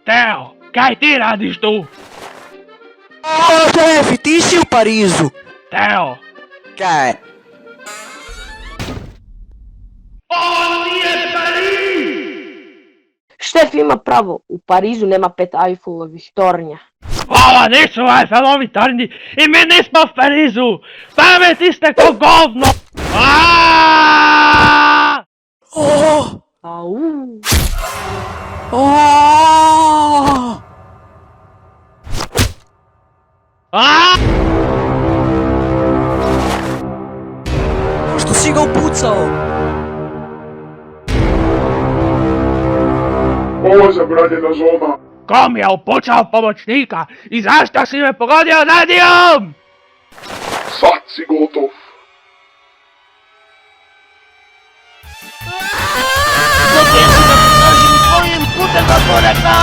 Teo, kaj ti radiš tu? O, Tefi, ti si u Parizu! Teo! Kaj? Ovo nije Pariz! Štef ima pravo, u Parizu nema 5 Eiffelovih tornja. Ovo nisu Eiffelovi tornji i mi nismo u Parizu! Pameti ste ko govno! Aaaaaa! O! Au. O! Aaaa! Što si ga upucao? Ovo je zabranjena zona. Ko mi je upucao pomoćnika i zašto si me pogodio radijom? Sad si gotov. Dok ja ću da pokažem tvojim putem otvoreka!